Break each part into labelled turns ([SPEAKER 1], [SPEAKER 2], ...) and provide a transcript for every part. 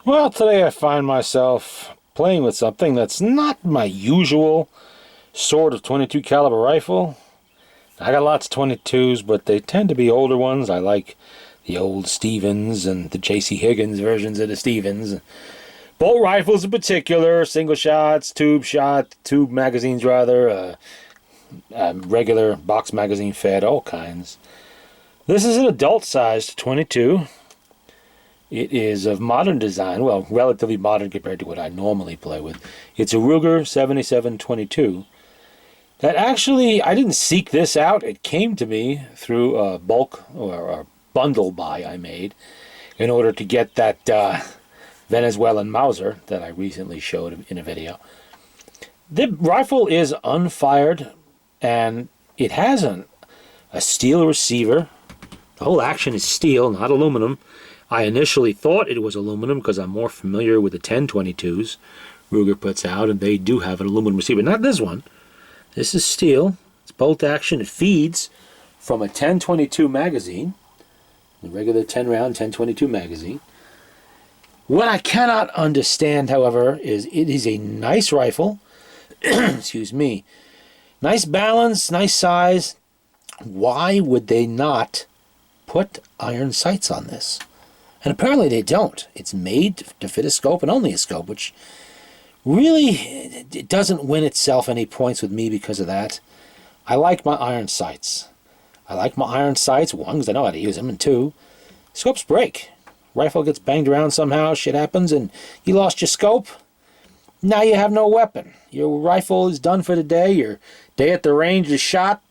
[SPEAKER 1] Well, today I find myself playing with something that's not my usual sort of 22 caliber rifle. I got lots of 22s, but they tend to be older ones. I like the old Stevens and the J.C. Higgins versions of the Stevens. Bolt rifles in particular, single shots, tube magazines rather, regular box magazine fed, all kinds. This is an adult-sized 22. It is of modern design, well, relatively modern compared to what I normally play with. It's a Ruger 7722. That actually, I didn't seek this out. It came to me through a bulk or a bundle buy I made in order to get that Venezuelan Mauser that I recently showed in a video. The rifle is unfired, and it has a steel receiver. The whole action is steel, not aluminum. I initially thought it was aluminum because I'm more familiar with the 1022s Ruger puts out, and they do have an aluminum receiver. Not this one. This is steel. It's bolt action. It feeds from a 1022 magazine, the regular 10-round 1022 magazine. What I cannot understand, however, is it is a nice rifle. Excuse me. Nice balance, nice size. Why would they not put iron sights on this? And apparently they don't. It's made to fit a scope and only a scope, which really it doesn't win itself any points with me because of that. I like my iron sights. One, because I know how to use them, and two, scopes break. Rifle gets banged around somehow, shit happens, and you lost your scope. Now you have no weapon. Your rifle is done for the day. Your day at the range is shot.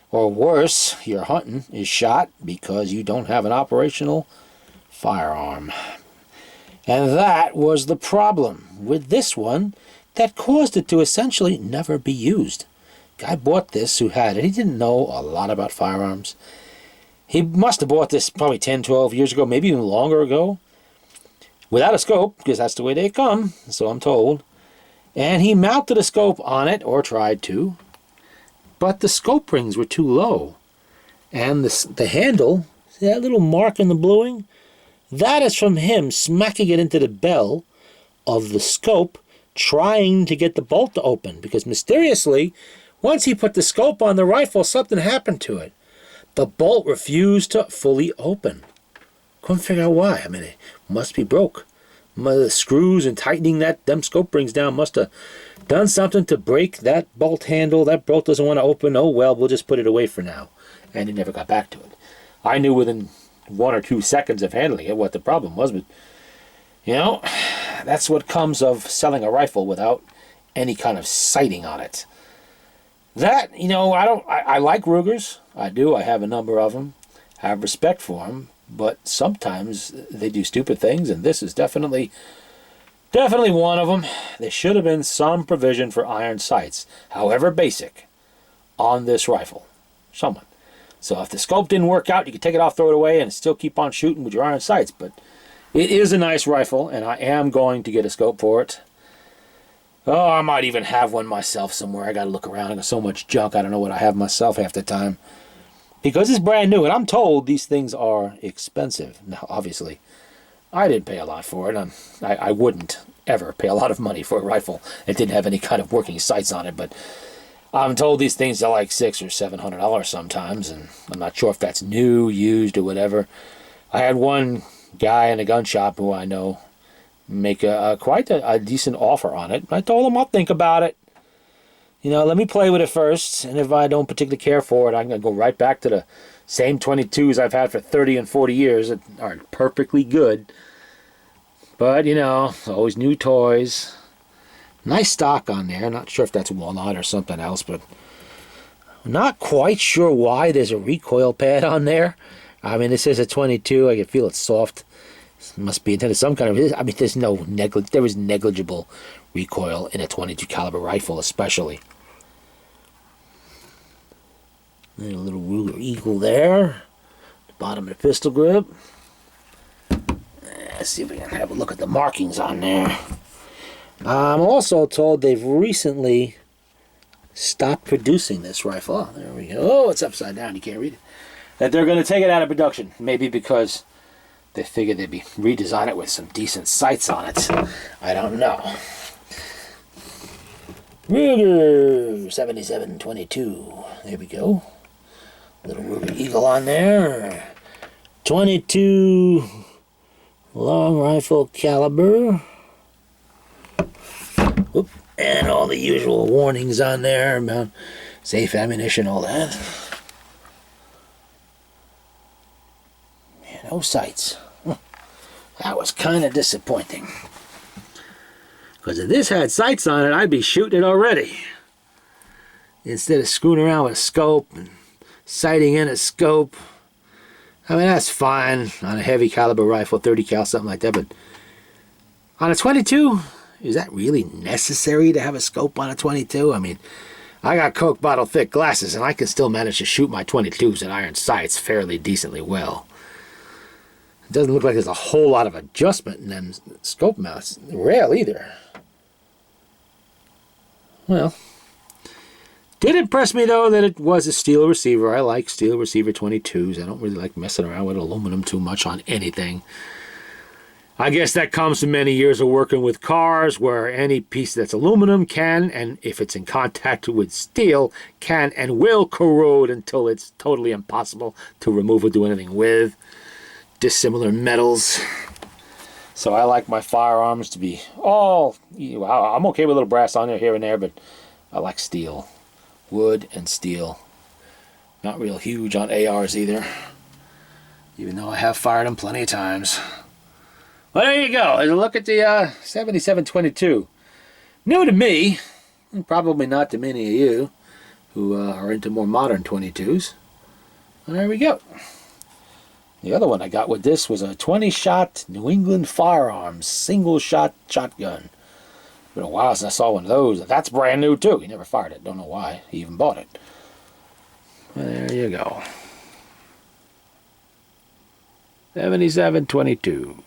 [SPEAKER 1] Or worse, your hunting is shot because you don't have an operational firearm. And that was the problem with this one that caused it to essentially never be used. Guy bought this who had it. He didn't know a lot about firearms. He must have bought this probably 10, 12 years ago, maybe even longer ago, without a scope, because that's the way they come, so I'm told. And he mounted a scope on it, or tried to, but the scope rings were too low. And the handle, see that little mark in the bluing? That is from him smacking it into the bell of the scope, trying to get the bolt to open, because mysteriously, once he put the scope on the rifle, something happened to it. The bolt refused to fully open. Couldn't figure out why. I mean, it must be broke. The screws and tightening them scope rings down must have done something to break that bolt handle. That bolt doesn't want to open. Oh, well, we'll just put it away for now. And he never got back to it. I knew within 1 or 2 seconds of handling it what the problem was, but, you know, that's what comes of selling a rifle without any kind of sighting on it. That, you know, I like Rugers. I do. I have a number of them. I have respect for them. But sometimes they do stupid things, and this is definitely one of them. There should have been some provision for iron sights, however basic, on this rifle. Someone. So if the scope didn't work out, you could take it off, throw it away, and still keep on shooting with your iron sights. But it is a nice rifle, and I am going to get a scope for it. Oh, I might even have one myself somewhere. I got to look around. I got so much junk. I don't know what I have myself half the time. Because it's brand new, and I'm told these things are expensive. Now, obviously, I didn't pay a lot for it. I wouldn't ever pay a lot of money for a rifle. It didn't have any kind of working sights on it, but I'm told these things are like $600 or $700 sometimes, and I'm not sure if that's new, used, or whatever. I had one guy in a gun shop who I know make quite a decent offer on it. I told him I'll think about it. You know, let me play with it first, and if I don't particularly care for it, I'm going to go right back to the same 22s I've had for 30 and 40 years that are perfectly good. But, you know, always new toys. Nice stock on there. Not sure if that's walnut or something else, but I'm not quite sure why there's a recoil pad on there. I mean, this is a 22. I can feel it's soft. It must be intended some kind of... I mean, there is negligible recoil in a 22 caliber rifle, especially. And a little Ruger Eagle there. The bottom of the pistol grip. Let's see if we can have a look at the markings on there. I'm also told they've recently stopped producing this rifle. Oh, there we go. Oh, it's upside down. You can't read it. That they're going to take it out of production. Maybe because They figured they'd be redesign it with some decent sights on it. I don't know. Ruger 7722. There we go. Little Ruger Eagle on there. 22 long rifle caliber. Oop. And all the usual warnings on there about safe ammunition, all that. No sights. That was kind of disappointing. Because if this had sights on it, I'd be shooting it already. Instead of screwing around with a scope and sighting in a scope. I mean, that's fine on a heavy caliber rifle, 30 cal, something like that. But on a 22, is that really necessary to have a scope on a 22? I mean, I got Coke bottle thick glasses and I can still manage to shoot my 22s at iron sights fairly decently well. It doesn't look like there's a whole lot of adjustment in them scope mounts. Rail either. Well, did impress me though that it was a steel receiver. I like steel receiver 22s. I don't really like messing around with aluminum too much on anything. I guess that comes from many years of working with cars where any piece that's aluminum can, and if it's in contact with steel, can and will corrode until it's totally impossible to remove or do anything with. Dissimilar metals. So I like my firearms to be all, I'm okay with a little brass on there here and there, but I like steel. Wood and steel. Not real huge on ARs either, even though I have fired them plenty of times. Well, there you go. There's a look at the 7722. New to me, and probably not to many of you who are into more modern 22s. Well, there we go. The other one I got with this was a 20-shot New England Firearms single-shot shotgun. It's been a while since I saw one of those. That's brand new too. He never fired it. Don't know why he even bought it. Well, there you go. 7722.